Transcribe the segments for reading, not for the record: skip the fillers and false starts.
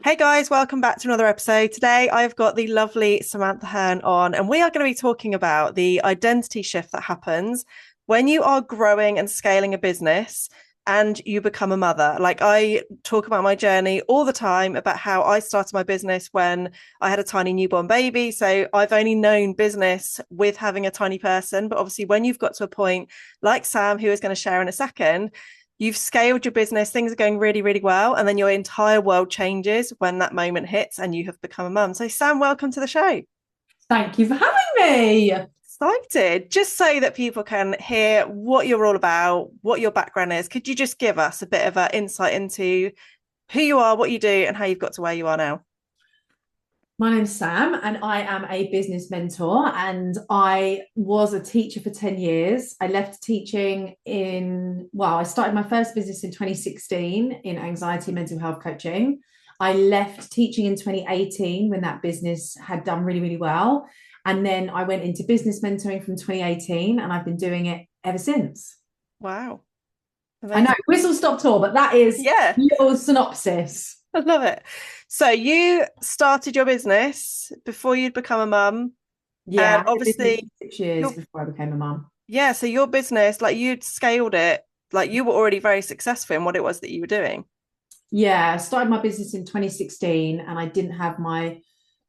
Hey guys, welcome back to another episode. Today I've got the lovely Samantha Hearne on, and we are going to be talking about the identity shift that happens when you are growing and scaling a business and you become a mother. Like, I talk about my journey all the time about how I started my business when I had a tiny newborn baby. So I've only known business with having a tiny person. But obviously, when you've got to a point like Sam, who is going to share in a second, you've scaled your business, things are going really, really well, and then your entire world changes when that moment hits and you have become a mum. So, Sam, welcome to the show. Thank you for having me. Excited. Just so that people can hear what you're all about, what your background is, could you just give us a bit of an insight into who you are, what you do, and how you've got to where you are now? My name's Sam, and I am a business mentor. And I was a teacher for 10 years. I left teaching I started my first business in 2016 in anxiety and mental health coaching. I left teaching in 2018 when that business had done really, really well. And then I went into business mentoring from 2018, and I've been doing it ever since. Wow. I know, Amazing. whistle stop tour, but that is Yeah, your synopsis. I love it. So you started your business before you'd become a mum, Yeah, I and had a business obviously for 6 years your before I became a mum. yeah, so your business, like you'd scaled it, like you were already very successful in what it was that you were doing. Yeah, I started my business in 2016 and I didn't have my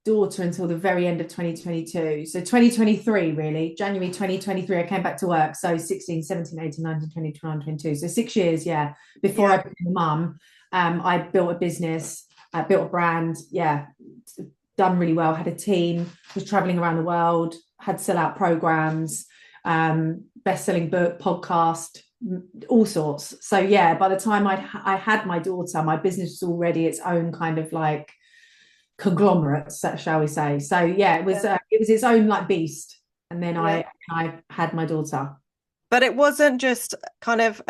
daughter until the very end of 2022. So 2023, really, January 2023, I came back to work. So 16, 17, 18, 19, 20, 21, 22. So 6 years, yeah, before I Yeah. became a mum. I built a business, built a brand, yeah, done really well, had a team, was traveling around the world, had sellout programs, best-selling book, podcast, all sorts. So yeah, by the time I had my daughter, my business was already its own kind of like conglomerate, shall we say? So yeah, Yeah. it was its own like beast. And then Yeah. I had my daughter. But it wasn't just kind of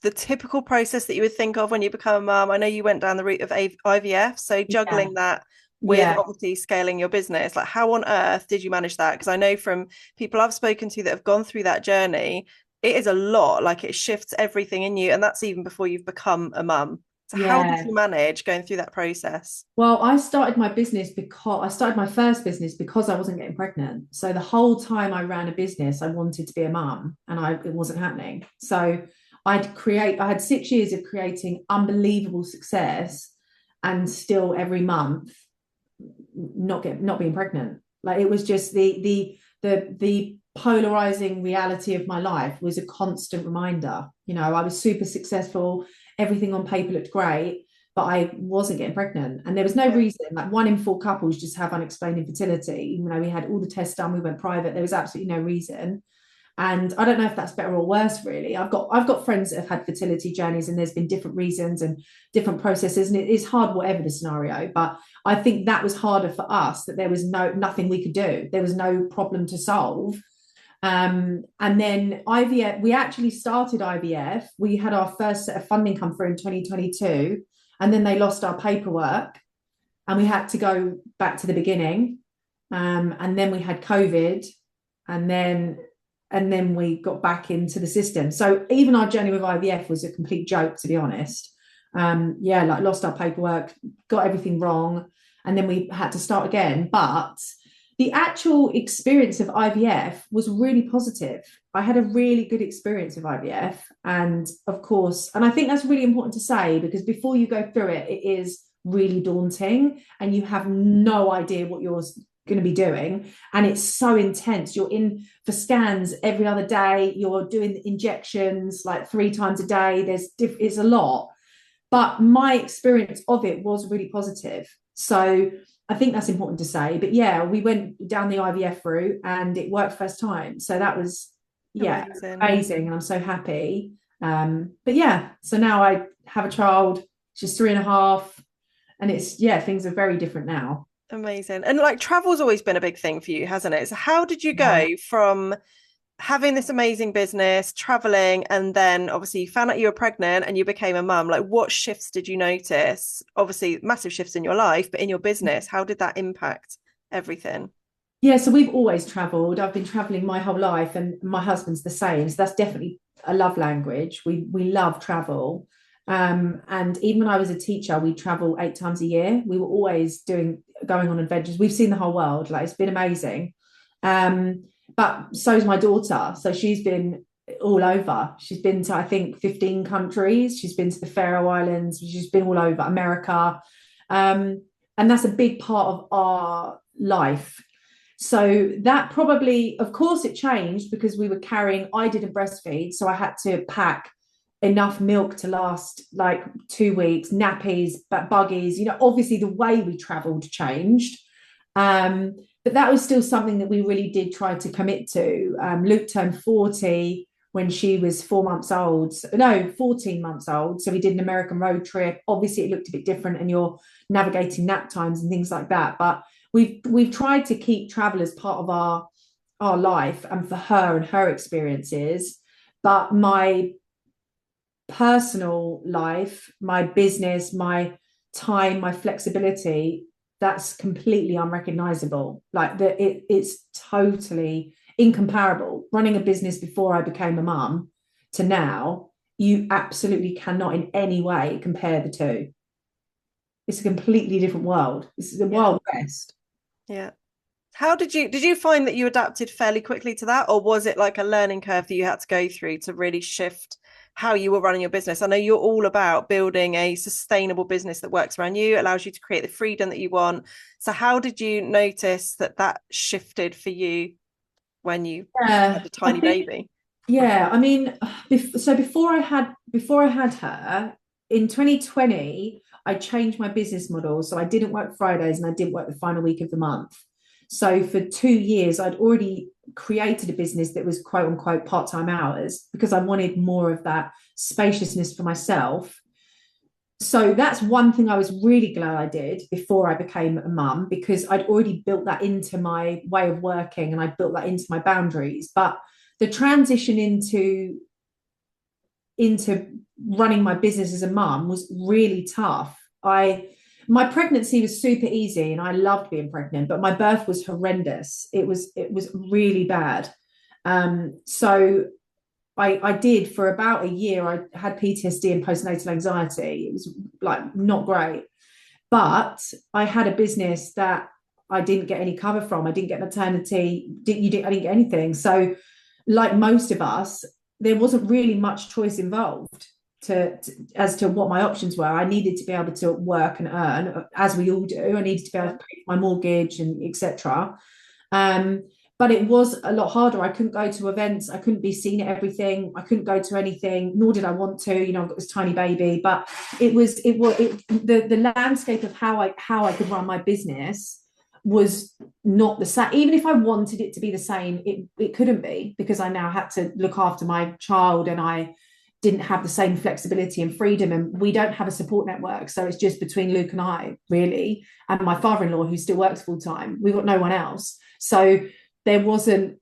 the typical process that you would think of when you become a mum. I know you went down the route of IVF, so Yeah, juggling that with yeah, obviously scaling your business. Like, how on earth did you manage that? Because I know from people I've spoken to that have gone through that journey, it is a lot. Like, it shifts everything in you, and that's even before you've become a mum. So, how did yeah. you manage going through that process? Well, I started my first business because I wasn't getting pregnant. So the whole time I ran a business, I wanted to be a mum and it wasn't happening. So I had 6 years of creating unbelievable success and still every month not being pregnant. Like it was just the polarizing reality of my life was a constant reminder. You know, I was super successful, everything on paper looked great, but I wasn't getting pregnant. And there was no Yeah. reason. Like 1 in 4 couples just have unexplained infertility. You know, we had all the tests done, we went private. There was absolutely no reason. And I don't know if that's better or worse, really. I've got friends that have had fertility journeys, and there's been different reasons and different processes, and it is hard, whatever the scenario. But I think that was harder for us, that there was nothing we could do. There was no problem to solve. And then IVF, we actually started IVF. We had our first set of funding come through in 2022, and then they lost our paperwork, and we had to go back to the beginning. And then we had COVID, and then we got back into the system. So even our journey with IVF was a complete joke, to be honest. Yeah, like lost our paperwork, got everything wrong, and then we had to start again. But the actual experience of IVF was really positive. I had a really good experience of IVF. And of course, and I think that's really important to say, because before you go through it, it is really daunting and you have no idea what you're going to be doing. And it's so intense. You're in for scans every other day. You're doing injections like 3 times a day. It's a lot. But my experience of it was really positive. So I think that's important to say. But yeah, we went down the IVF route and it worked first time. So that was, yeah, Amazing. amazing. And I'm so happy. But yeah, so now I have a child. She's 3.5. And it's, yeah, things are very different now. Amazing. And like travel's always been a big thing for you, hasn't it? So how did you Yeah. go from having this amazing business, traveling, and then obviously you found out you were pregnant and you became a mum? Like, what shifts did you notice? Obviously, massive shifts in your life, but in your business, how did that impact everything? Yeah, so we've always traveled. I've been traveling my whole life, and my husband's the same. So that's definitely a love language. We love travel. And even when I was a teacher, we travel 8 times a year. We were always going on adventures. We've seen the whole world. Like, it's been amazing. But so's my daughter. So she's been all over. She's been to, I think, 15 countries. She's been to the Faroe Islands. She's been all over America. And that's a big part of our life. So that probably, of course, it changed because I didn't breastfeed. So I had to pack enough milk to last like 2 weeks, nappies, but buggies, obviously the way we traveled changed. But that was still something that we really did try to commit to. Luke turned 40 when she was 4 months old. No, 14 months old. So we did an American road trip. Obviously, it looked a bit different and you're navigating nap times and things like that. But we've tried to keep travel as part of our life and for her and her experiences. But my personal life, my business, my time, my flexibility, that's completely unrecognizable. Like it's totally incomparable. Running a business before I became a mum to now, you absolutely cannot in any way compare the two. It's a completely different world. This is the Wild West. Yeah. How did you find that you adapted fairly quickly to that, or was it like a learning curve that you had to go through to really shift how you were running your business? I know you're all about building a sustainable business that works around you, allows you to create the freedom that you want. So how did you notice that shifted for you when you had a tiny baby? Yeah, I mean, so before I had her in 2020, I changed my business model. So I didn't work Fridays and I didn't work the final week of the month. So for 2 years, I'd already created a business that was quote unquote part-time hours because I wanted more of that spaciousness for myself. So that's one thing I was really glad I did before I became a mum, because I'd already built that into my way of working and I built that into my boundaries. But the transition into running my business as a mum was really tough. My pregnancy was super easy and I loved being pregnant, but my birth was horrendous. It was really bad. So I did for about a year. I had PTSD and postnatal anxiety. It was like not great, but I had a business that I didn't get any cover from. I didn't get maternity. I didn't get anything. So, like most of us, there wasn't really much choice involved as to what my options were. I needed to be able to work and earn, as we all do. I needed to be able to pay my mortgage and etc. But it was a lot harder. I couldn't go to events. I couldn't be seen at everything. I couldn't go to anything, nor did I want to. I've got this tiny baby, but the landscape of how I could run my business was not the same. Even if I wanted it to be the same, it couldn't be, because I now had to look after my child and I didn't have the same flexibility and freedom, and we don't have a support network. So it's just between Luke and I, really, and my father-in-law, who still works full-time. We've got no one else. So there wasn't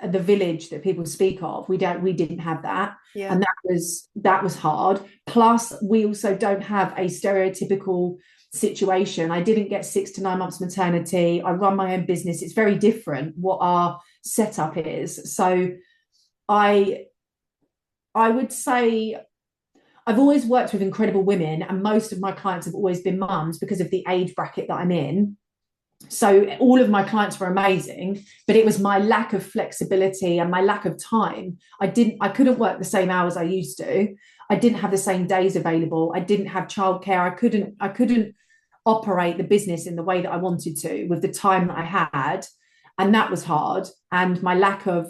the village that people speak of. We didn't have that. Yeah. And that was hard. Plus, we also don't have a stereotypical situation. I didn't get 6 to 9 months maternity. I run my own business. It's very different what our setup is. So I would say I've always worked with incredible women, and most of my clients have always been mums because of the age bracket that I'm in. So all of my clients were amazing, but it was my lack of flexibility and my lack of time. I couldn't work the same hours I used to. I didn't have the same days available. I didn't have childcare. I couldn't operate the business in the way that I wanted to with the time that I had. And that was hard. And my lack of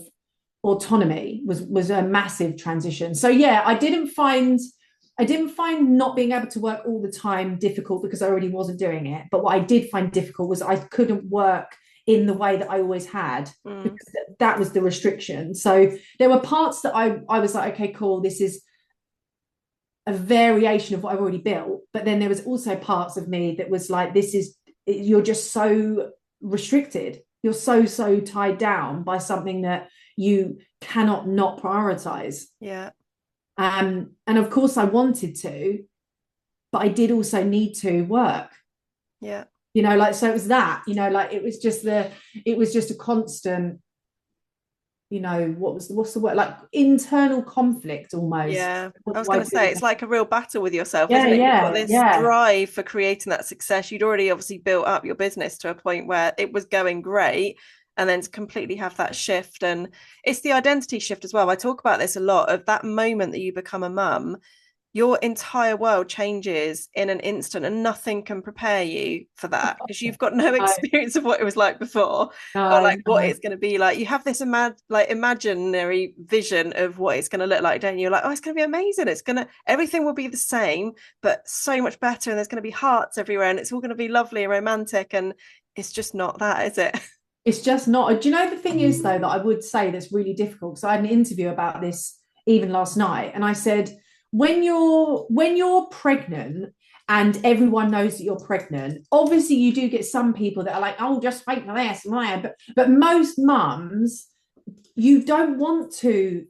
autonomy was a massive transition. So yeah, I didn't find not being able to work all the time difficult, because I already wasn't doing it. But what I did find difficult was I couldn't work in the way that I always had, because that was the restriction. So there were parts that I was like, okay, cool, this is a variation of what I've already built. But then there was also parts of me that was like, you're just so restricted. You're so tied down by something that you cannot not prioritize. Yeah. And of course I wanted to, but I did also need to work. Yeah. So it was that, it was just a constant what's the word, like internal conflict almost. Yeah, What I was do I going to do say it's now? like a real battle with yourself, Yeah, isn't it? You've got yeah, this yeah. drive for creating that success. You'd already obviously built up your business to a point where it was going great, and then to completely have that shift. And it's the identity shift as well. I talk about this a lot of that moment that you become a mum, your entire world changes in an instant, and nothing can prepare you for that because you've got no No, experience of what it was like before, or no, like what no. it's going to be like. You have this imaginary vision of what it's going to look like, don't you? You're like, oh, it's going to be amazing, everything will be the same but so much better, and there's going to be hearts everywhere, and it's all going to be lovely and romantic, and it's just not that, is it? It's just not. Do you know the thing is though that I would say that's really difficult? Because I had an interview about this even last night, and I said, when you're pregnant and everyone knows that you're pregnant, obviously you do get some people that are like, oh, just fake the ass, but most mums, you don't want to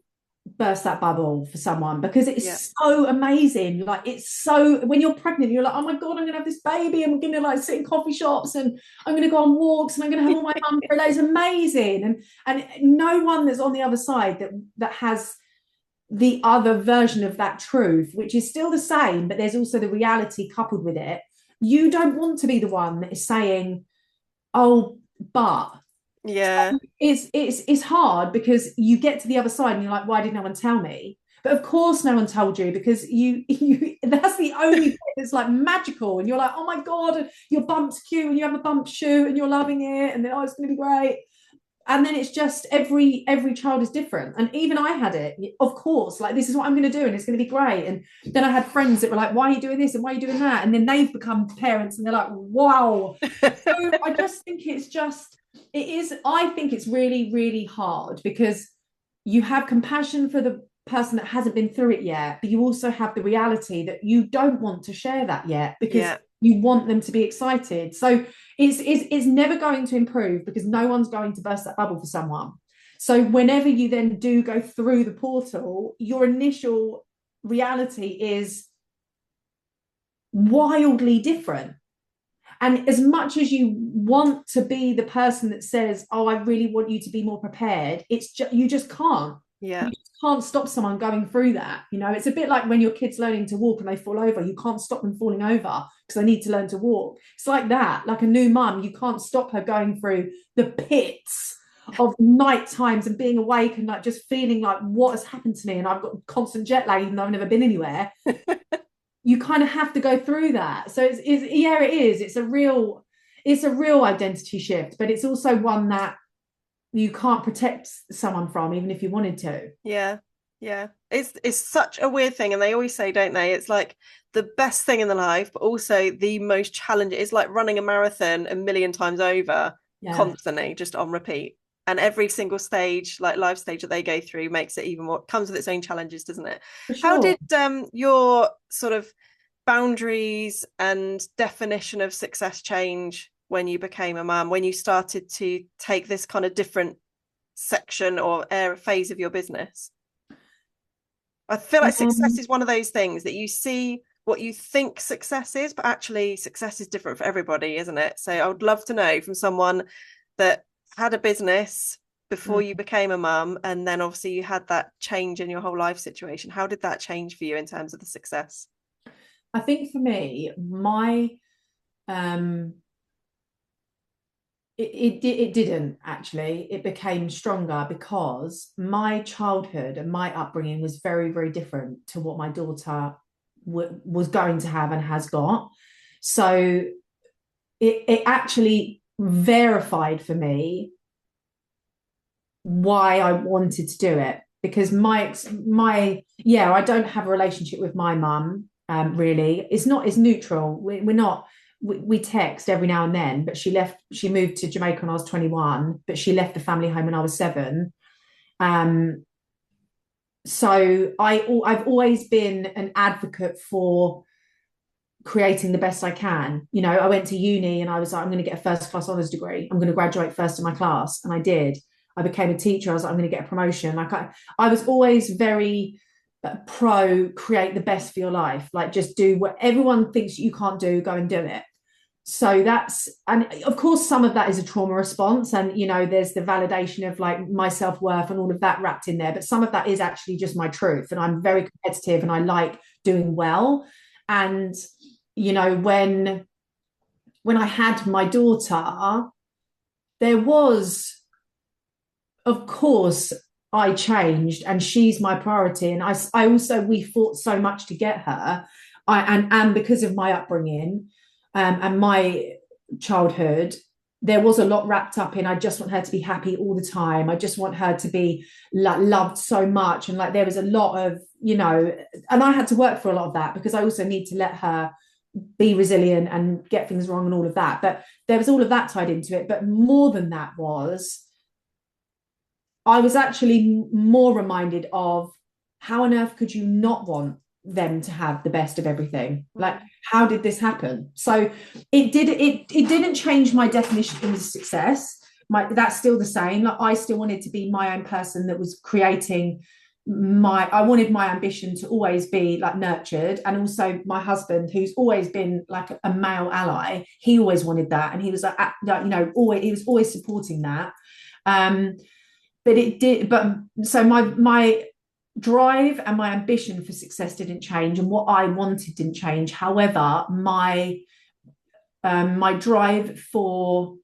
burst that bubble for someone because Yeah. it's so amazing. Like, it's so, when you're pregnant, you're like, oh my God, I'm gonna have this baby, and we're gonna like sit in coffee shops, and I'm gonna go on walks, and I'm gonna have all my mum for a day. It's amazing. And no one that's on the other side that has the other version of that truth, which is still the same, but there's also the reality coupled with it. You don't want to be the one that is saying, oh, but Yeah. it's hard because you get to the other side and you're like, why did no one tell me? But of course no one told you, because you that's the only bit that's like magical, and you're like, oh my God, your bump's cute and you have a bump shoot and you're loving it, and then, oh, it's gonna be great. And then it's just every child is different. And even I had it, of course, like, this is what I'm going to do and it's going to be great. And then I had friends that were like, why are you doing this and why are you doing that? And then they've become parents and they're like, wow. So I just think I think it's really, really hard because you have compassion for the person that hasn't been through it yet, but you also have the reality that you don't want to share that yet because Yeah. you want them to be excited. So it's never going to improve because no one's going to burst that bubble for someone. So whenever you then do go through the portal, your initial reality is wildly different. And as much as you want to be the person that says, oh, I really want you to be more prepared, you just can't. Yeah. You just can't stop someone going through that. It's a bit like when your kid's learning to walk and they fall over. You can't stop them falling over because they need to learn to walk. It's like that. Like a new mum, you can't stop her going through the pits of night times and being awake and like just feeling like, what has happened to me? And I've got constant jet lag even though I've never been anywhere. You kind of have to go through that. So yeah, it is. It's a real identity shift, but it's also one that you can't protect someone from, even if you wanted to. Yeah. Yeah. It's such a weird thing. And they always say, don't they? It's like the best thing in the life, but also the most challenging. It's like running a marathon a million times over, Yeah, constantly, just on repeat. And every single stage, like life stage that they go through, makes it even more, comes with its own challenges, doesn't it? for How sure. did your sort of boundaries and definition of success change when you became a mum, when you started to take this kind of different section or phase of your business? I feel like success Um, is one of those things that you see what you think success is, but actually success is different for everybody, isn't it? So I would love to know from someone that had a business before you became a mum, and then obviously you had that change in your whole life situation. How did that change for you in terms of the success? I think for me, my um, it didn't actually. It became stronger because my childhood and my upbringing was very, very different to what my daughter was going to have and has got. So it actually verified for me why I wanted to do it, because my yeah, I don't have a relationship with my mum. Really, it's neutral. We're not. We text every now and then, but she moved to Jamaica when I was 21, but she left the family home when I was 7. Um, so I've always been an advocate for creating the best I can. I went to uni and I was like, I'm going to get a first class honours degree. I'm going to graduate first in my class. And I did. I became a teacher. I was like, I'm going to get a promotion. Like I was always very pro create the best for your life. Like, just do what everyone thinks you can't do, go and do it. So that's, and of course some of that is a trauma response, and there's the validation of like my self-worth and all of that wrapped in there, but some of that is actually just my truth, and I'm very competitive and I like doing well. And when I had my daughter, there was, of course, I changed, and she's my priority, and I also, we fought so much to get her. And because of my upbringing, and my childhood, there was a lot wrapped up in, I just want her to be happy all the time. I just want her to be like loved so much. And like there was a lot of, and I had to work for a lot of that, because I also need to let her be resilient and get things wrong and all of that. But there was all of that tied into it. But more than that was, I was actually more reminded of, how on earth could you not want them to have the best of everything? Like, how did this happen? So it didn't change my definition of success. That's still the same. Like, I still wanted to be my own person that was creating I wanted my ambition to always be like nurtured. And also my husband, who's always been like a male ally, he always wanted that, and he was like always, he was always supporting that. But so my drive and my ambition for success didn't change, and what I wanted didn't change. However, my drive for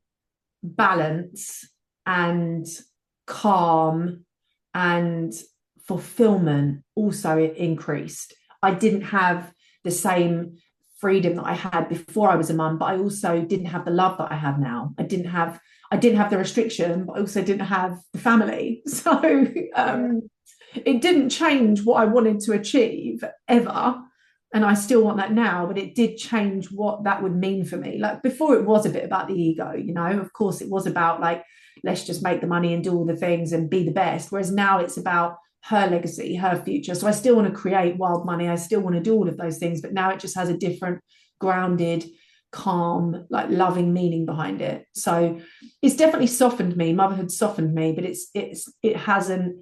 balance and calm and fulfillment also increased. I didn't have the same freedom that I had before I was a mum, but I also didn't have the love that I have now. I didn't have the restriction, but I also didn't have the family. So it didn't change what I wanted to achieve ever. And I still want that now, but it did change what that would mean for me. Like before, it was a bit about the ego, of course it was about like, let's just make the money and do all the things and be the best. Whereas now it's about her legacy, her future. So I still want to create wild money. I still want to do all of those things, but now it just has a different grounded, calm, like loving meaning behind it. So it's definitely softened me. Motherhood softened me, but it hasn't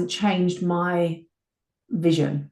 changed my vision.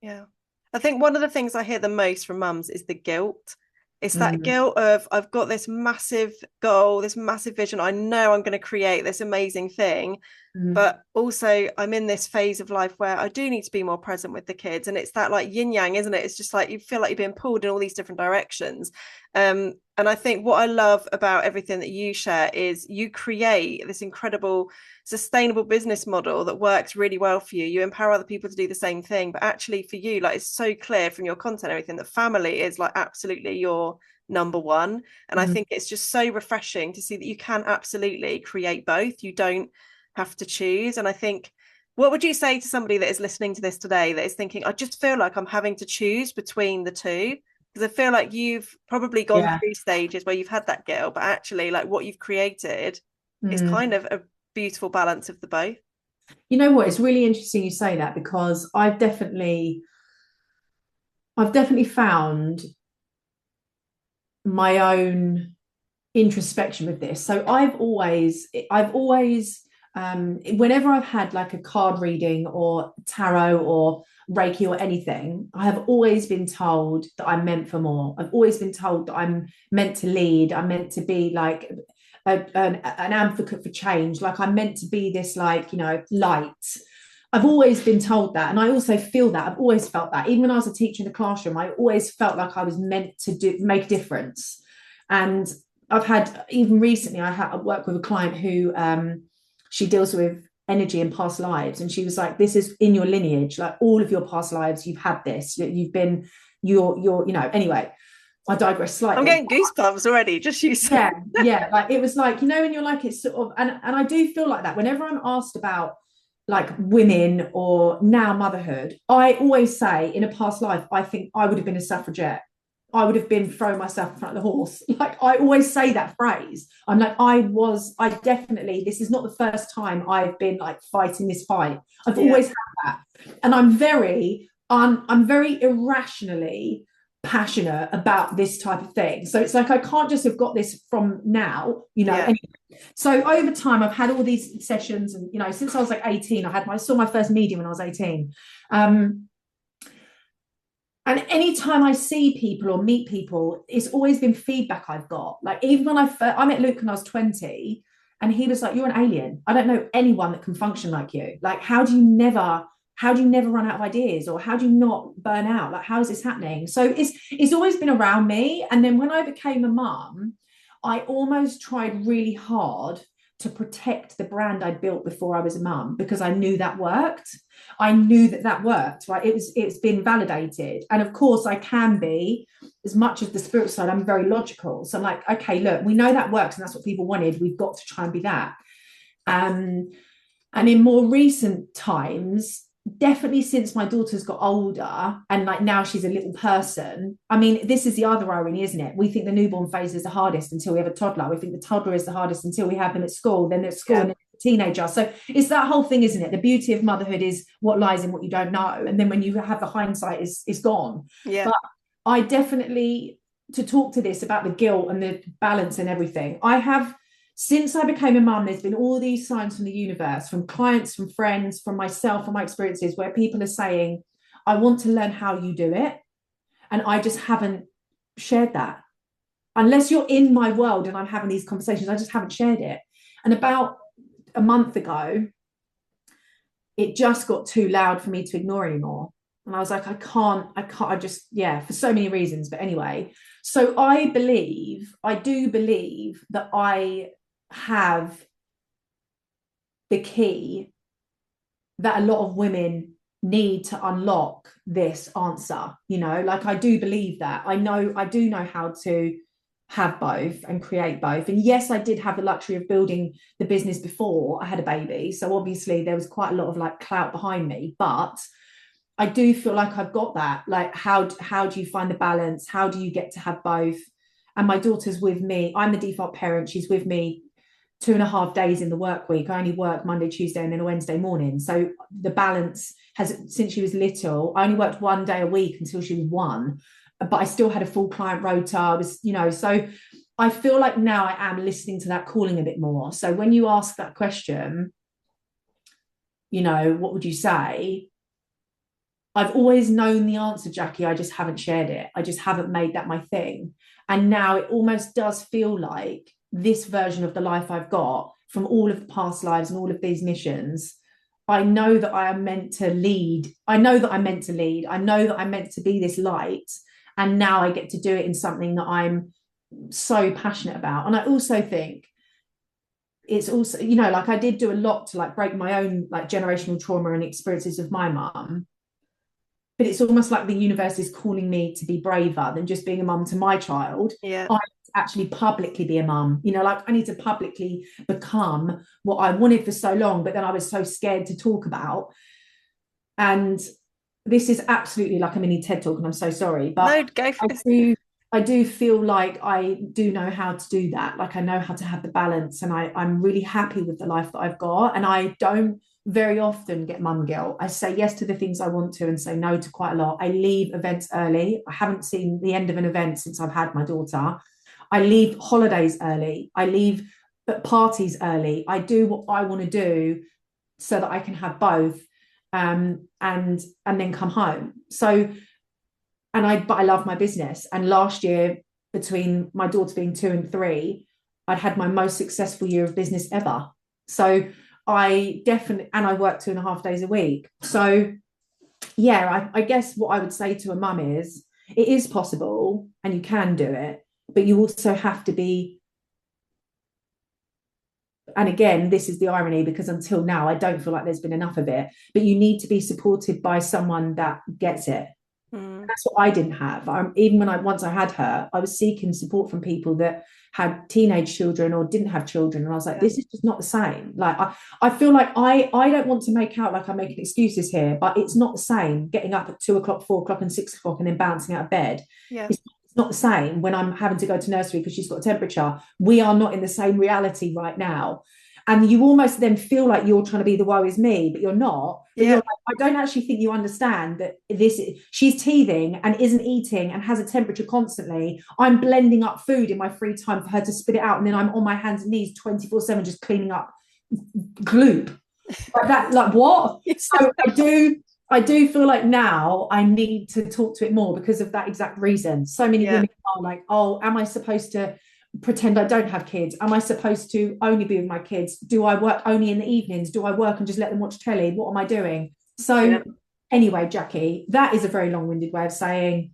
Yeah. I think one of the things I hear the most from mums is the guilt. It's that guilt of, I've got this massive goal, this massive vision. I know I'm going to create this amazing thing. But also I'm in this phase of life where I do need to be more present with the kids. And it's that like yin yang, isn't it? It's just like you feel like you're being pulled in all these different directions. And I think what I love about everything that you share is you create this incredible sustainable business model that works really well for you. You empower other people to do the same thing. But actually for you, like it's so clear from your content, everything, that family is like absolutely your number one. And I think it's just so refreshing to see that you can absolutely create both. You don't have to choose. And I think, what would you say to somebody that is listening to this today that is thinking, I just feel like I'm having to choose between the two? Because I feel like you've probably gone through stages where you've had that guilt, but actually like what you've created is kind of a beautiful balance of the both. You know what? It's really interesting you say that, because I've definitely found my own introspection with this. So I've always whenever I've had like a card reading or tarot or Reiki or anything, I have always been told that I'm meant for more. I've always been told that I'm meant to lead. I'm meant to be like an advocate for change. Like I'm meant to be this like, light. I've always been told that. And I also feel that. I've always felt that. Even when I was a teacher in the classroom, I always felt like I was meant to make a difference. And I've had, even recently, I work with a client who she deals with energy in past lives. And she was like, this is in your lineage, like all of your past lives, you've had this, you've been, anyway, I digress slightly. I'm getting goosebumps already, just you saying. Yeah. Like it was like, and you're like, it's sort of, and I do feel like that whenever I'm asked about like women or now motherhood, I always say in a past life, I think I would have been a suffragette. I would have been throwing myself in front of the horse. Like I always say that phrase. I'm like, I definitely, this is not the first time I've been like fighting this fight. I've always had that. And I'm very irrationally passionate about this type of thing. So it's like, I can't just have got this from now, Anyway. So over time, I've had all these sessions and, since I was like 18, I saw my first medium when I was 18. And And anytime I see people or meet people, it's always been feedback I've got. Like, even when I met Luke when I was 20, and he was like, "You're an alien. I don't know anyone that can function like you. Like, how do you never run out of ideas, or how do you not burn out? Like, how is this happening?" So it's always been around me. And then when I became a mum, I almost tried really hard to protect the brand I built before I was a mum, because I knew that worked. I knew that worked, right? It's been validated. And of course I can be, as much as the spirit side, I'm very logical. So I'm like, okay, look, we know that works and that's what people wanted. We've got to try and be that. And in more recent times, definitely since my daughter's got older and like now she's a little person. I mean, this is the other irony, isn't it? We think the newborn phase is the hardest until we have a toddler. We think the toddler is the hardest until we have them at school, then at school, and then a teenager. So it's that whole thing, isn't it? The beauty of motherhood is what lies in what you don't know. And then when you have the hindsight, is gone. Yeah. But I definitely, to talk to this about the guilt and the balance and everything, I have, since I became a mum, there's been all these signs from the universe, from clients, from friends, from myself, from my experiences, where people are saying, I want to learn how you do it. And I just haven't shared that. Unless you're in my world and I'm having these conversations, I just haven't shared it. And about a month ago, it just got too loud for me to ignore anymore. And I was like, I just, for so many reasons. But anyway, so I do believe that I have the key that a lot of women need to unlock this answer. Like, I do believe that. I do know how to have both and create both. And yes, I did have the luxury of building the business before I had a baby, so obviously there was quite a lot of like clout behind me, but I do feel like I've got that. Like, how do you find the balance? How do you get to have both? And my daughter's with me. I'm the default parent. She's with me 2.5 days in the work week. I only work Monday, Tuesday, and then a Wednesday morning. So the balance has, since she was little, I only worked 1 day a week until she was 1, but I still had a full client rota. I was, so I feel like now I am listening to that calling a bit more. So when you ask that question, what would you say? I've always known the answer, Jacquie. I just haven't shared it. I just haven't made that my thing. And now it almost does feel like this version of the life I've got from all of the past lives and all of these missions. I know that I am meant to lead. I know that I'm meant to lead. I know that I'm meant to be this light. And now I get to do it in something that I'm so passionate about. And I also think it's also, like, I did do a lot to like break my own like generational trauma and experiences of my mum. But it's almost like the universe is calling me to be braver than just being a mum to my child. Yeah. I actually publicly be a mum, like I need to publicly become what I wanted for so long, but then I was so scared to talk about. And this is absolutely like a mini TED talk, and I'm so sorry, but no, go for I do feel like I do know how to do that. Like, I know how to have the balance, and I'm really happy with the life that I've got. And I don't very often get mum guilt. I say yes to the things I want to and say no to quite a lot. I leave events early. I haven't seen the end of an event since I've had my daughter. I leave holidays early. I leave parties early. I do what I want to do so that I can have both, and then come home. So, but I love my business. And last year, between my daughter being 2 and 3, I'd had my most successful year of business ever. So I work 2.5 days a week. So I guess what I would say to a mum is, it is possible and you can do it, but you also have to be, and again, this is the irony, because until now, I don't feel like there's been enough of it, but you need to be supported by someone that gets it. That's what I didn't have. Even once I had her, I was seeking support from people that had teenage children or didn't have children, and I was like, this is just not the same. Like, I feel like I don't want to make out like I'm making excuses here, but it's not the same getting up at 2 o'clock, 4 o'clock, and 6 o'clock, and then bouncing out of bed. It's not the same when I'm having to go to nursery because she's got a temperature. We are not in the same reality right now. And you almost then feel like you're trying to be the woe is me, but you're not. But you're like, I don't actually think you understand that she's teething and isn't eating and has a temperature constantly. I'm blending up food in my free time for her to spit it out. And then I'm on my hands and knees 24/7 just cleaning up gloop. Like that, like what? So I do feel like now I need to talk to it more because of that exact reason. So many Yeah. women are like, oh, am I supposed to pretend I don't have kids? Am I supposed to only be with my kids? Do I work only in the evenings? Do I work and just let them watch telly? What am I doing? Yeah. So anyway, Jacquie, that is a very long-winded way of saying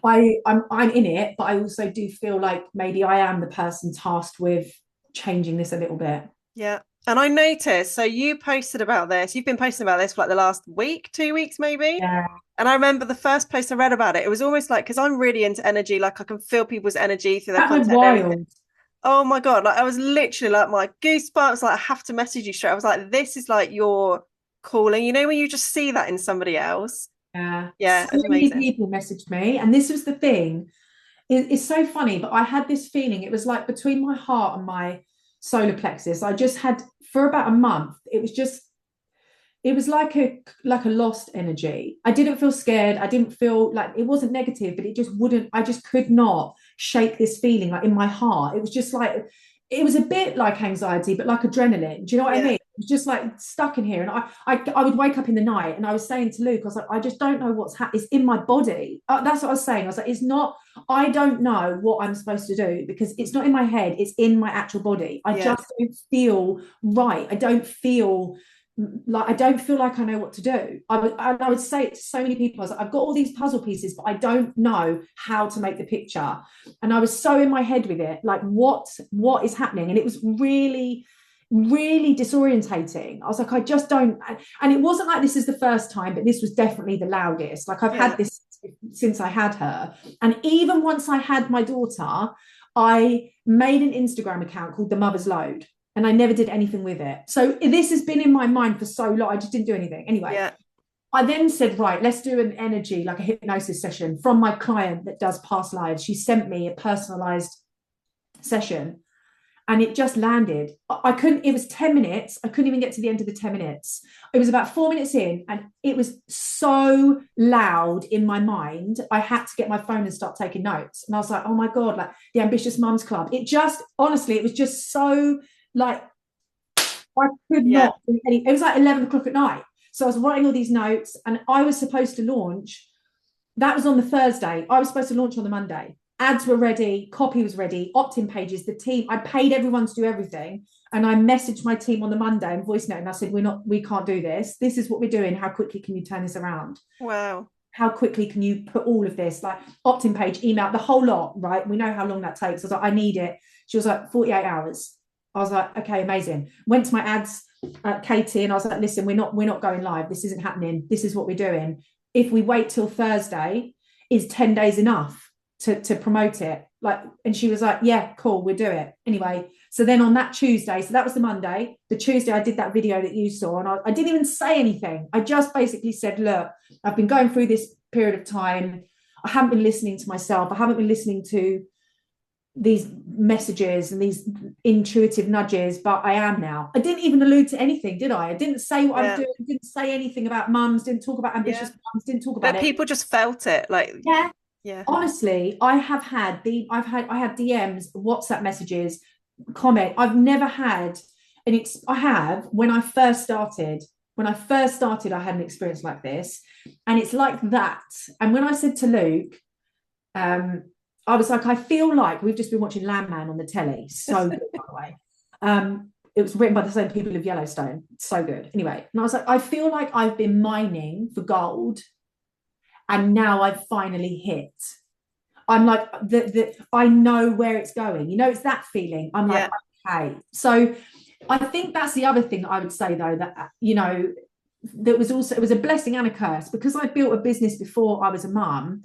I'm in it, but I also do feel like maybe I am the person tasked with changing this a little bit. Yeah. And I noticed, so you posted about this, you've been posting about this for like the last week, 2 weeks maybe. Yeah, And I remember the first post I read about it, it was almost like, because I'm really into energy, like I can feel people's energy through their that went content and everything. wild. Oh my God. Like I was literally like my goosebumps, like I have to message you straight. I was like, this is like your calling. You know, when you just see that in somebody else. Yeah, Yeah, so it's many amazing. people messaged me, and this was the thing. It's so funny, but I had this feeling. It was like between my heart and my solar plexus. I just had for about a month. It was like a lost energy. I didn't feel scared. I didn't feel like it wasn't negative, but it just wouldn't. I just could not shake this feeling like in my heart. It was just like it was a bit like anxiety, but like adrenaline. Do you know what I Yeah, mean? It was just like stuck in here, and I would wake up in the night, and I was saying to Luke, I was like, I just don't know what's happening. It's in my body. That's what I was saying. I was like, it's not. I don't know what I'm supposed to do because it's not in my head. It's in my actual body. I yeah, just don't feel right. I don't feel like I know what to do. I would say it to so many people. I was like, I've got all these puzzle pieces, but I don't know how to make the picture. And I was so in my head with it, like what is happening? And it was really, really disorientating. I was like, I just don't. And it wasn't like this is the first time, but this was definitely the loudest. Like I've yeah. had this since I had her. And even once I had my daughter, I made an Instagram account called The Mother's Load, and I never did anything with it. So this has been in my mind for so long. I just didn't do anything. Anyway, Yeah. I then said, right, let's do an energy, like a hypnosis session from my client that does past lives. She sent me a personalized session and it just landed. I couldn't, it was 10 minutes. I couldn't even get to the end of the 10 minutes. It was about 4 minutes in and it was so loud in my mind. I had to get my phone and start taking notes. And I was like, oh my God, like the Ambitious Mums Club. It just, honestly, it was just so like, I could Yeah. not do any, it was like 11 o'clock at night. So I was writing all these notes and I was supposed to launch. That was on the Thursday. I was supposed to launch on the Monday. Ads were ready, copy was ready, opt-in pages, the team. I paid everyone to do everything. And I messaged my team on the Monday and voice note and I said, we can't do this. This is what we're doing. How quickly can you turn this around? Wow. How quickly can you put all of this, like opt-in page, email, the whole lot, right? We know how long that takes. I was like, I need it. She was like, 48 hours. I was like, okay, amazing. Went to my ads, Katie, and I was like, listen, we're not going live. This isn't happening. This is what we're doing. If we wait till Thursday, is 10 days enough to promote it? Like, and she was like, yeah, cool, we'll do it. Anyway, so then on that Tuesday, so that was the Monday, the Tuesday, I did that video that you saw, and I didn't even say anything. I just basically said, look, I've been going through this period of time. I haven't been listening to myself. I haven't been listening to these messages and these intuitive nudges, but I am now. I didn't even allude to anything, did I? I didn't say what I was Yeah. doing. I didn't say anything about mums. Didn't talk about ambitious Yeah. mums. Didn't talk about But it. people just felt it. Like, Yeah. yeah. Honestly, I had DMs, WhatsApp messages, comment. I've never had I have when I first started. When I first started, I had an experience like this, and it's like that. And when I said to Luke, I was like, I feel like we've just been watching Landman on the telly. So good, by the way. It was written by the same people of Yellowstone. So good. Anyway, and I was like, I feel like I've been mining for gold, and now I've finally hit. I'm like, I know where it's going. You know, it's that feeling. I'm like, Yeah. okay. So I think that's the other thing that I would say, though, that, you know, that was also, it was a blessing and a curse because I built a business before I was a mum.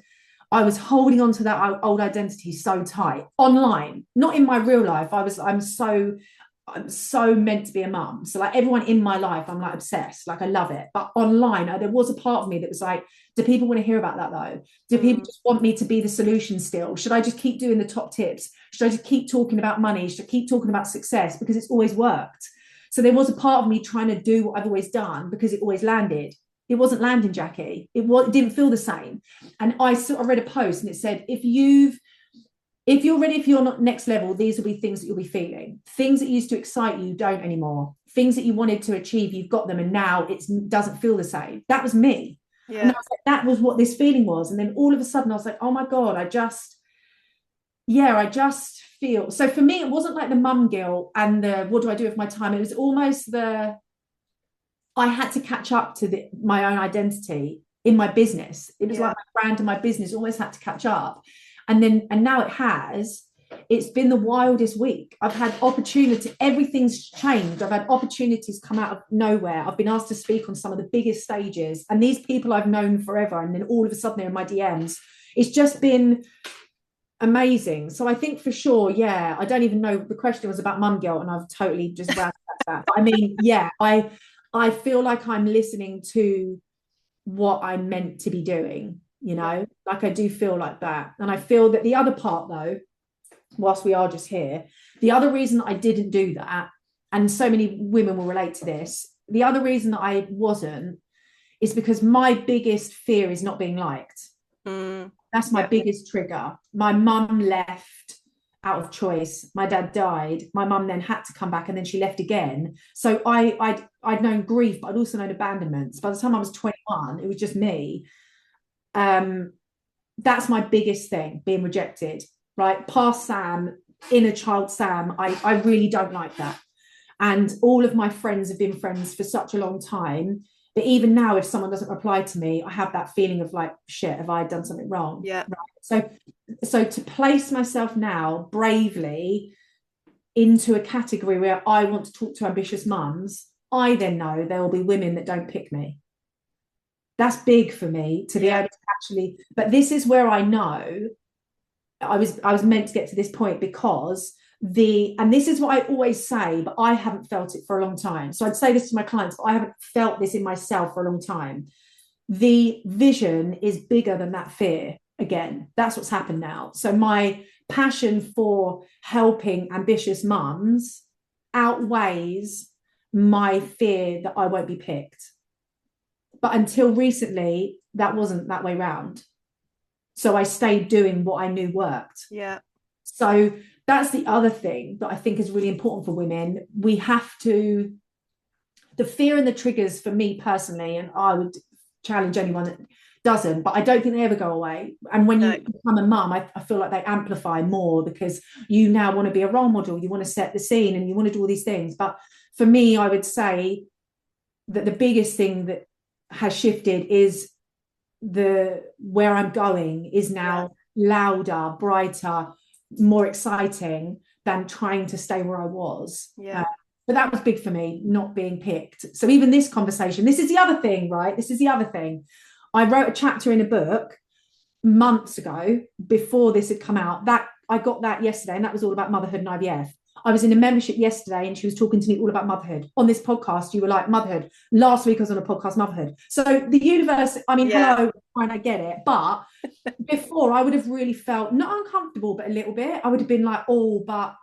I was holding on to that old identity so tight online, not in my real life. I'm so meant to be a mum. So like everyone in my life, I'm like obsessed, like I love it. But online, there was a part of me that was like, do people want to hear about that though? Do people just want me to be the solution still? Should I just keep doing the top tips? Should I just keep talking about money? Should I keep talking about success? Because it's always worked. So there was a part of me trying to do what I've always done because it always landed. It wasn't landing, Jacquie. It didn't feel the same. And I sort of read a post and it said, if you've if you're ready for your next level, these will be things that you'll be feeling. Things that used to excite you don't anymore. Things that you wanted to achieve, you've got them, and now it doesn't feel the same. That was me. Yeah. And I was like, that was what this feeling was. And then all of a sudden I was like, oh my God, I just feel. So for me, it wasn't like the mum guilt and the what do I do with my time? It was almost I had to catch up to my own identity in my business. It was like my brand and my business almost had to catch up. And now it's been the wildest week. I've had opportunity, everything's changed. I've had opportunities come out of nowhere. I've been asked to speak on some of the biggest stages, and these people I've known forever, and then all of a sudden they're in my DMs. It's just been amazing. So I think for sure, I don't even know, the question was about mum guilt and I've totally just rounded that. But I mean, I feel like I'm listening to what I'm meant to be doing, like I do feel like that. And I feel that the other part though, whilst we are just here, the other reason I didn't do that, and so many women will relate to this, the other reason that I wasn't is because my biggest fear is not being liked. That's my biggest trigger. My mum left out of choice. My dad died. My mum then had to come back, and then she left again. So I'd known grief, but I'd also known abandonments. By the time I was 21, it was just me. That's my biggest thing, being rejected, right? Past Sam, inner child Sam, I really don't like that. And all of my friends have been friends for such a long time. But even now, if someone doesn't reply to me, I have that feeling of like, shit, have I done something wrong? Yeah. Right? So to place myself now bravely into a category where I want to talk to ambitious mums, I then know there will be women that don't pick me. That's big for me to be able to actually, but this is where I know I was meant to get to this point, because and this is what I always say, but I haven't felt it for a long time. So I'd say this to my clients, but I haven't felt this in myself for a long time. The vision is bigger than that fear. Again, that's what's happened now. So my passion for helping ambitious mums outweighs my fear that I won't be picked. But until recently, that wasn't that way round. So I stayed doing what I knew worked. Yeah. So that's the other thing that I think is really important for women. We have to, the fear and the triggers for me personally, and I would challenge anyone that doesn't, but I don't think they ever go away. And when you become a mum, I feel like they amplify more, because you now want to be a role model, you want to set the scene, and you want to do all these things. But for me, I would say that the biggest thing that has shifted is where I'm going is now louder, brighter, more exciting than trying to stay where I was. But that was big for me, not being picked. So even this conversation, this is the other thing, right? This is the other thing. I wrote a chapter in a book months ago before this had come out. That I got that yesterday, and that was all about motherhood and IVF. I was in a membership yesterday and she was talking to me all about motherhood. On this podcast, you were like, motherhood. Last week I was on a podcast, motherhood. So the universe, I mean, hello, fine, I get it. But before, I would have really felt not uncomfortable, but a little bit. I would have been like, oh, but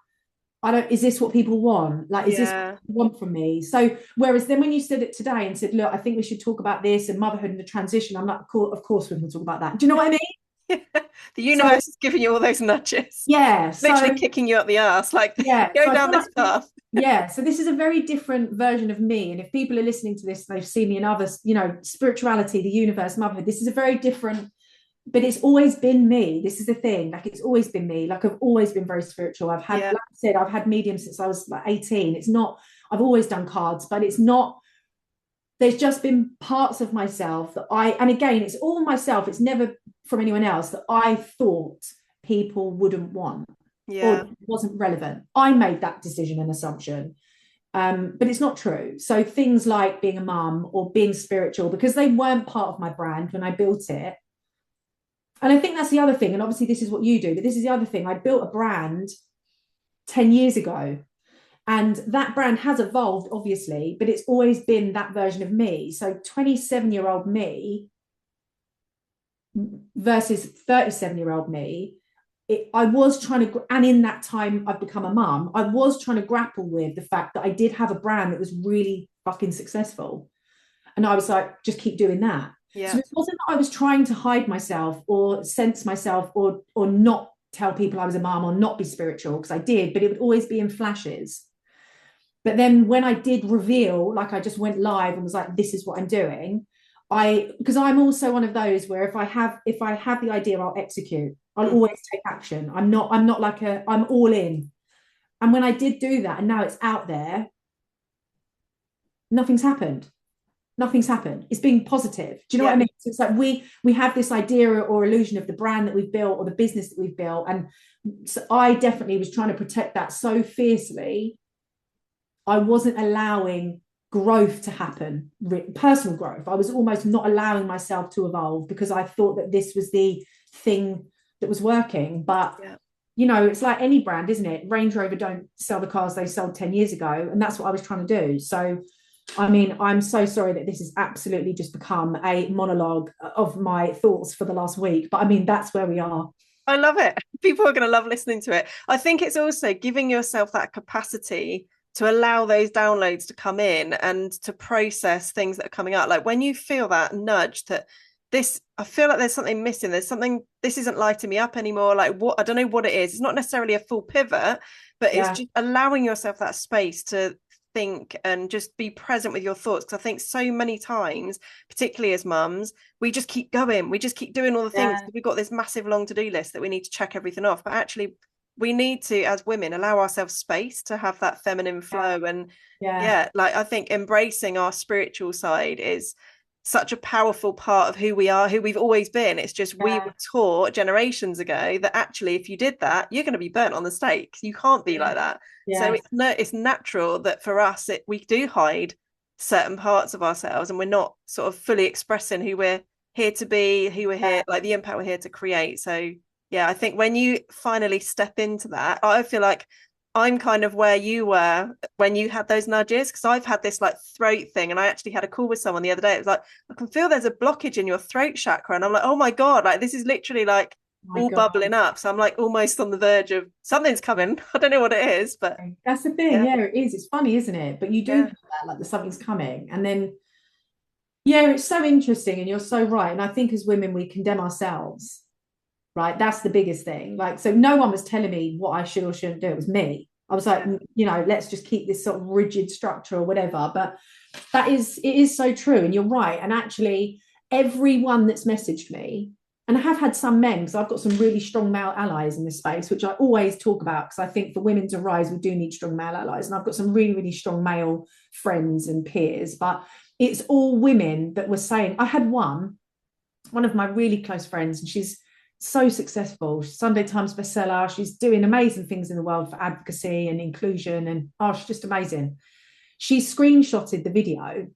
is this what people want? Like, is this what you want from me? So whereas then when you said it today and said, look, I think we should talk about this and motherhood and the transition, I'm like, of course we're going to talk about that. Do you know what I mean? The universe is giving you all those nudges. Literally kicking you up the ass, like, go down this path. So this is a very different version of me. And if people are listening to this, they've seen me in others, spirituality, the universe, motherhood. This is a very different, but it's always been me. This is the thing. Like, it's always been me. Like, I've always been very spiritual. I've had, like I said, I've had medium since I was like 18. It's not, I've always done cards, but it's not, there's just been parts of myself that and again, it's all myself. It's never from anyone else, that I thought people wouldn't want or wasn't relevant. I made that decision and assumption, but it's not true. So things like being a mum or being spiritual, because they weren't part of my brand when I built it. And I think that's the other thing. And obviously this is what you do, but this is the other thing. I built a brand 10 years ago. And that brand has evolved, obviously, but it's always been that version of me. So 27-year-old me versus 37-year-old me, I was trying to, and in that time I've become a mum, I was trying to grapple with the fact that I did have a brand that was really fucking successful. And I was like, just keep doing that. So it wasn't that I was trying to hide myself or sense myself or not tell people I was a mom or not be spiritual, because I did, but it would always be in flashes. But then when I did reveal, like I just went live and was like, this is what I'm doing. Because I'm also one of those where if I have the idea, I'll execute. I'll always take action. I'm not like I'm all in. And when I did do that and now it's out there, nothing's happened. Nothing's happened. It's being positive. Do you know what I mean? So it's like we have this idea or illusion of the brand that we've built or the business that we've built. And so I definitely was trying to protect that so fiercely. I wasn't allowing growth to happen, personal growth. I was almost not allowing myself to evolve because I thought that this was the thing that was working. But you know, it's like any brand, isn't it? Range Rover don't sell the cars they sold 10 years ago. And that's what I was trying to do. So, I mean, I'm so sorry that this has absolutely just become a monologue of my thoughts for the last week. But I mean, that's where we are. I love it. People are going to love listening to it. I think it's also giving yourself that capacity to allow those downloads to come in and to process things that are coming up. Like when you feel that nudge that this, I feel like there's something missing. There's something, this isn't lighting me up anymore. Like what, I don't know what it is. It's not necessarily a full pivot, but it's just allowing yourself that space to think and just be present with your thoughts. Because I think so many times, particularly as mums, we just keep going. We just keep doing all the things. We've got this massive long to-do list that we need to check everything off. But actually, we need to, as women, allow ourselves space to have that feminine flow. And like I think embracing our spiritual side is such a powerful part of who we are, who we've always been. It's just we were taught generations ago that actually if you did that, you're going to be burnt on the stake. You can't be like that. So it's natural that for us we do hide certain parts of ourselves and we're not sort of fully expressing who we're here to be, who we're here, like the impact we're here to create. So yeah, I think when you finally step into that, I feel like I'm kind of where you were when you had those nudges, because I've had this like throat thing, and I actually had a call with someone the other day. It was like, I can feel there's a blockage in your throat chakra, and I'm like, oh my God, like this is literally like all bubbling up. So I'm like almost on the verge of something's coming. I don't know what it is, but that's the thing. Yeah, it is. It's funny, isn't it? But you do feel that, like something's coming, and then it's so interesting, and you're so right. And I think as women, we condemn ourselves. Right, that's the biggest thing. Like, so no one was telling me what I should or shouldn't do. It was me. I was like, you know, let's just keep this sort of rigid structure or whatever. But it is so true, and you're right. And actually, everyone that's messaged me, and I have had some men, because I've got some really strong male allies in this space, which I always talk about, because I think for women to rise, we do need strong male allies, and I've got some really, really strong male friends and peers. But it's all women that were saying. I had one of my really close friends, and she's so successful. She's Sunday Times bestseller. She's doing amazing things in the world for advocacy and inclusion. And she's just amazing. She screenshotted the video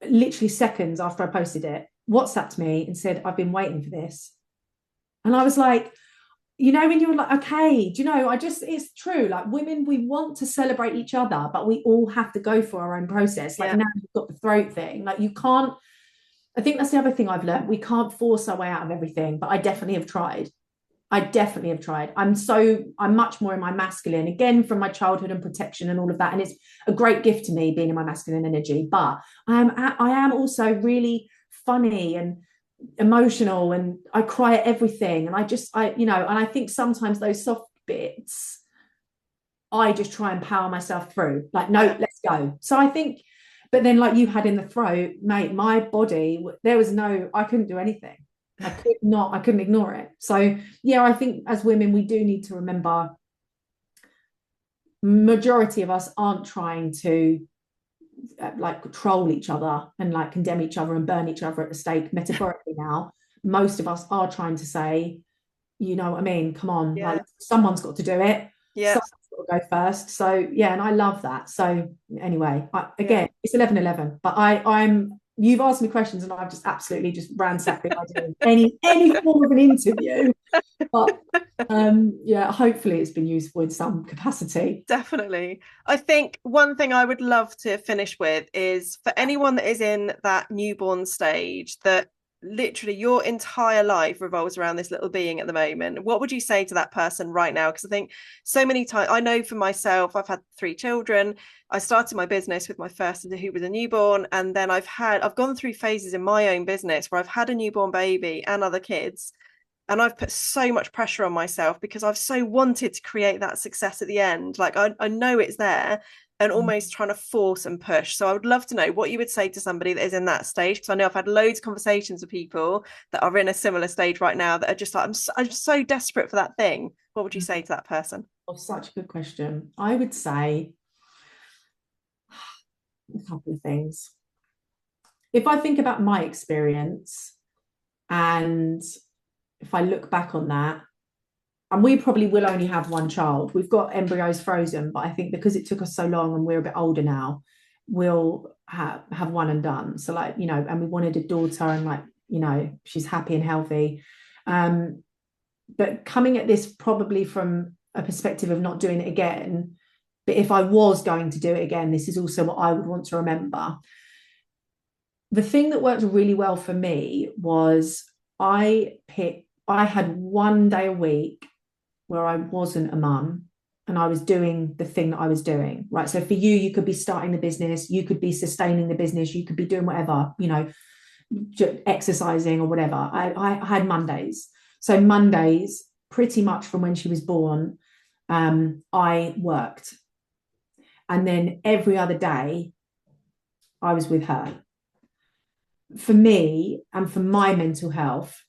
literally seconds after I posted it, WhatsApped me and said, I've been waiting for this. And I was like, you know, when you're like, okay, do you know, it's true. Like women, we want to celebrate each other, but we all have to go through our own process. Like now you've got the throat thing. Like you can't, I think that's the other thing I've learned. We can't force our way out of everything, but I definitely have tried. I'm much more in my masculine, again, from my childhood and protection and all of that. And it's a great gift to me being in my masculine energy. But I am also really funny and emotional, and I cry at everything. And and I think sometimes those soft bits, I just try and power myself through. Like, no, let's go. So I think. But then, like you had in the throat, mate, my body, I couldn't do anything. I couldn't ignore it. So, yeah, I think as women, we do need to remember majority of us aren't trying to like troll each other and like condemn each other and burn each other at the stake metaphorically now. Most of us are trying to say, you know what I mean? Come on, like someone's got to do it. Yeah. Go first. So yeah, and I love that. So anyway, it's 11:11, but you've asked me questions and I've just absolutely just ransacked the idea of any form of an interview. But hopefully it's been useful in some capacity. Definitely. I think one thing I would love to finish with is for anyone that is in that newborn stage, that literally your entire life revolves around this little being at the moment. What would you say to that person right now? Because I think so many times, I know for myself, I've had 3 children. I started my business with my first, who was a newborn, and then I've gone through phases in my own business where I've had a newborn baby and other kids, And I've put so much pressure on myself because I've so wanted to create that success at the end. Like I know it's there, and almost trying to force and push. So I would love to know what you would say to somebody that is in that stage, because I know I've had loads of conversations with people that are in a similar stage right now that are just like, I'm just so desperate for that thing. What would you say to that person? Oh, such a good question. I would say a couple of things. If I think about my experience and if I look back on that, and we probably will only have one child. We've got embryos frozen, but I think because it took us so long and we're a bit older now, we'll have one and done. So like, and we wanted a daughter, and like, she's happy and healthy. But coming at this probably from a perspective of not doing it again, but if I was going to do it again, this is also what I would want to remember. The thing that worked really well for me was I had one day a week where I wasn't a mum and I was doing the thing that I was doing, right? So for you, you could be starting the business, you could be sustaining the business, you could be doing whatever, exercising or whatever. I had Mondays. So Mondays, pretty much from when she was born, I worked. And then every other day, I was with her. For me and for my mental health,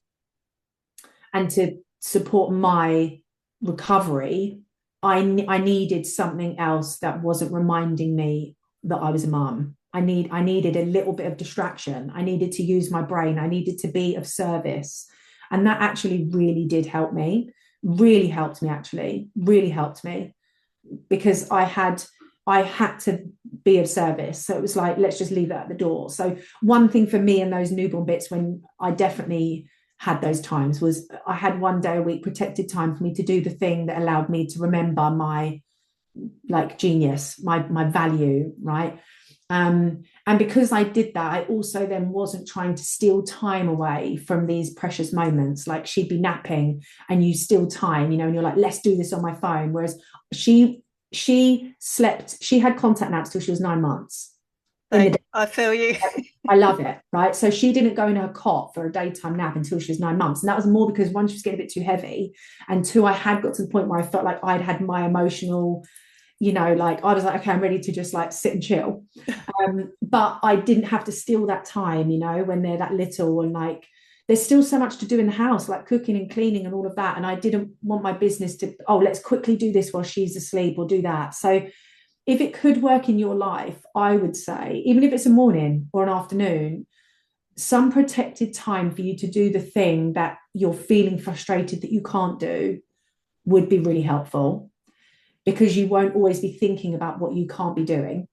and to support my recovery, I needed something else that wasn't reminding me that I was a mum. I needed a little bit of distraction. I needed to use my brain. I needed to be of service. And that actually really did help me. Really helped me, actually. Really helped me. Because I had to be of service. So it was like, let's just leave it at the door. So one thing for me in those newborn bits, when I definitely had those times, was I had one day a week protected time for me to do the thing that allowed me to remember my like genius, my value, right? And because I did that, I also then wasn't trying to steal time away from these precious moments. Like she'd be napping and you steal time, and you're like, let's do this on my phone. Whereas she slept, she had contact naps till she was 9 months. I feel you. I love it, right? So she didn't go in her cot for a daytime nap until she was 9 months. And that was more because one, she was getting a bit too heavy. And two, I had got to the point where I felt like I'd had my emotional, like I was like, okay, I'm ready to just like sit and chill. But I didn't have to steal that time, when they're that little, and like there's still so much to do in the house, like cooking and cleaning and all of that. And I didn't want my business to, let's quickly do this while she's asleep or do that. So if it could work in your life, I would say, even if it's a morning or an afternoon, some protected time for you to do the thing that you're feeling frustrated that you can't do would be really helpful, because you won't always be thinking about what you can't be doing.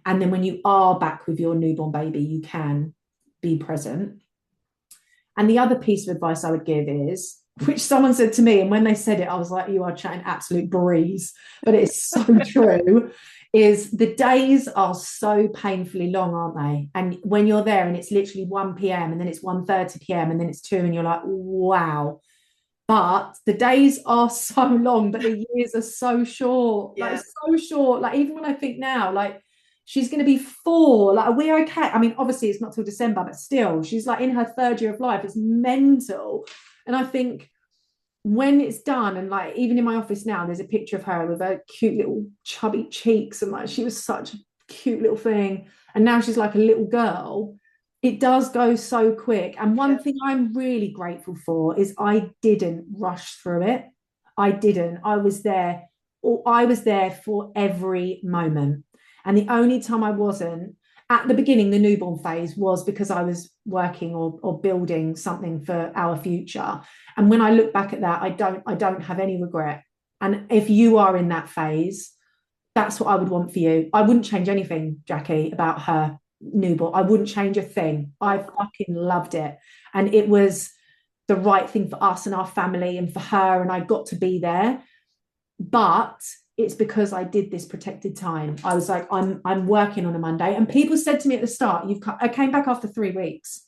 And then when you are back with your newborn baby, you can be present. And the other piece of advice I would give is, which someone said to me, and when they said it, I was like, you are chatting absolute breeze, but it's so true, is the days are so painfully long, aren't they? And when you're there and it's literally 1 p.m. and then it's 1:30 p.m. and then it's 2 and you're like, wow. But the days are so long, but the years are so short. Yeah. Like so short. Like even when I think now, like she's going to be 4. Like, are we okay? I mean, obviously it's not till December, but still, she's like in her 3rd year of life. It's mental. And I think when it's done, and like even in my office now, there's a picture of her with her cute little chubby cheeks, and like she was such a cute little thing. And now she's like a little girl. It does go so quick. And one thing I'm really grateful for is I didn't rush through it. I didn't. I was there for every moment. And the only time I wasn't at the beginning, the newborn phase, was because I was working or building something for our future. And when I look back at that, I don't have any regret. And if you are in that phase, that's what I would want for you. I wouldn't change anything, Jacquie, about her newborn. I wouldn't change a thing. I fucking loved it. And it was the right thing for us and our family and for her. And I got to be there. But it's because I did this protected time. I was like, I'm working on a Monday. And people said to me at the start, I came back after 3 weeks.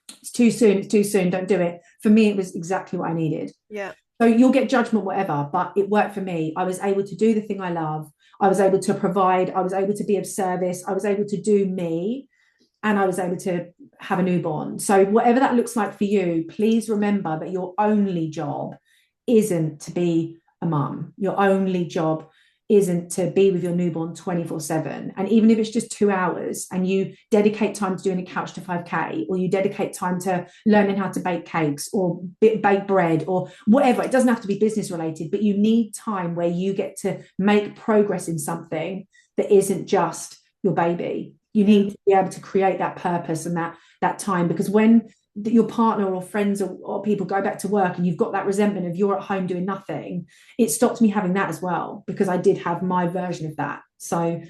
It's too soon, don't do it. For me, it was exactly what I needed. Yeah. So you'll get judgment, whatever, but it worked for me. I was able to do the thing I love. I was able to provide. I was able to be of service. I was able to do me. And I was able to have a newborn. So whatever that looks like for you, please remember that your only job isn't to be a mum. Your only job isn't to be with your newborn 24/7. And even if it's just 2 hours and you dedicate time to doing a couch to 5K, or you dedicate time to learning how to bake cakes or bake bread or whatever, it doesn't have to be business related, but you need time where you get to make progress in something that isn't just your baby. You need to be able to create that purpose and that time, because when your partner or friends or people go back to work and you've got that resentment of you're at home doing nothing, it stopped me having that as well, because I did have my version of that. So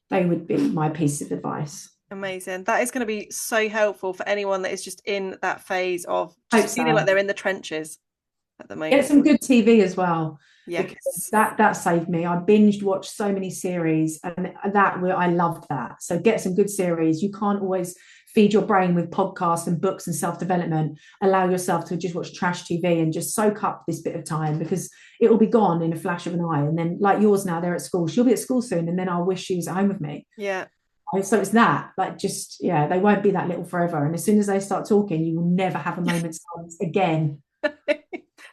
they would be my piece of advice. Amazing. That is going to be so helpful for anyone that is just in that phase of just feeling like they're in the trenches at the moment. Get some good TV as well. Yes. Because that saved me. I binged watched so many series, and I loved that. So get some good series. You can't always feed your brain with podcasts and books and self-development. Allow yourself to just watch trash TV and just soak up this bit of time, because it will be gone in a flash of an eye. And then, like yours now, they're at school. She'll be at school soon, and then I'll wish she was at home with me. Yeah. So it's that, like, just, yeah, they won't be that little forever. And as soon as they start talking, you will never have a moment's silence again.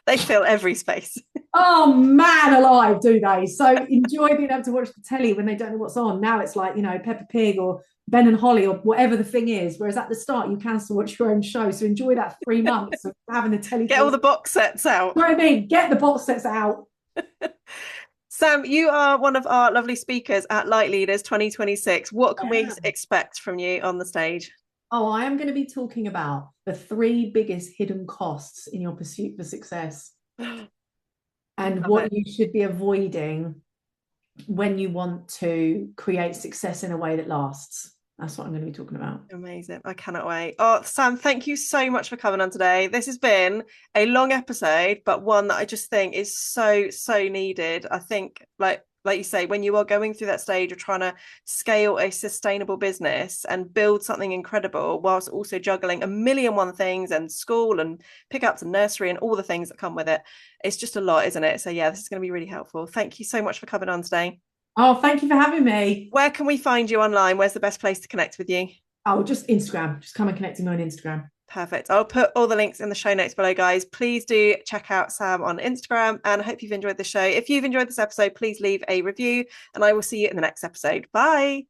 They fill every space. Oh man alive, do they? So enjoy being able to watch the telly when they don't know what's on. Now it's like, Peppa Pig or Ben and Holly or whatever the thing is. Whereas at the start, you can still watch your own show. So enjoy that 3 months of having the telly. Get all the box sets out. You know what I mean? Get the box sets out. Sam, you are one of our lovely speakers at Light Leaders 2026. What can we expect from you on the stage? Oh, I am going to be talking about the 3 biggest hidden costs in your pursuit for success. And what you should be avoiding when you want to create success in a way that lasts. That's what I'm going to be talking about. Amazing. I cannot wait. Oh, Sam, thank you so much for coming on today. This has been a long episode, but one that I just think is so, so needed. I think, like you say, when you are going through that stage of trying to scale a sustainable business and build something incredible whilst also juggling a million one things and school and pickups and nursery and all the things that come with it, it's just a lot, isn't it? So yeah, this is going to be really helpful. Thank you so much for coming on today. Oh, thank you for having me. Where can we find you online? Where's the best place to connect with you? Oh, just Instagram. Just come and connect with me on Instagram. Perfect. I'll put all the links in the show notes below, guys. Please do check out Sam on Instagram, and I hope you've enjoyed the show. If you've enjoyed this episode, please leave a review, and I will see you in the next episode. Bye.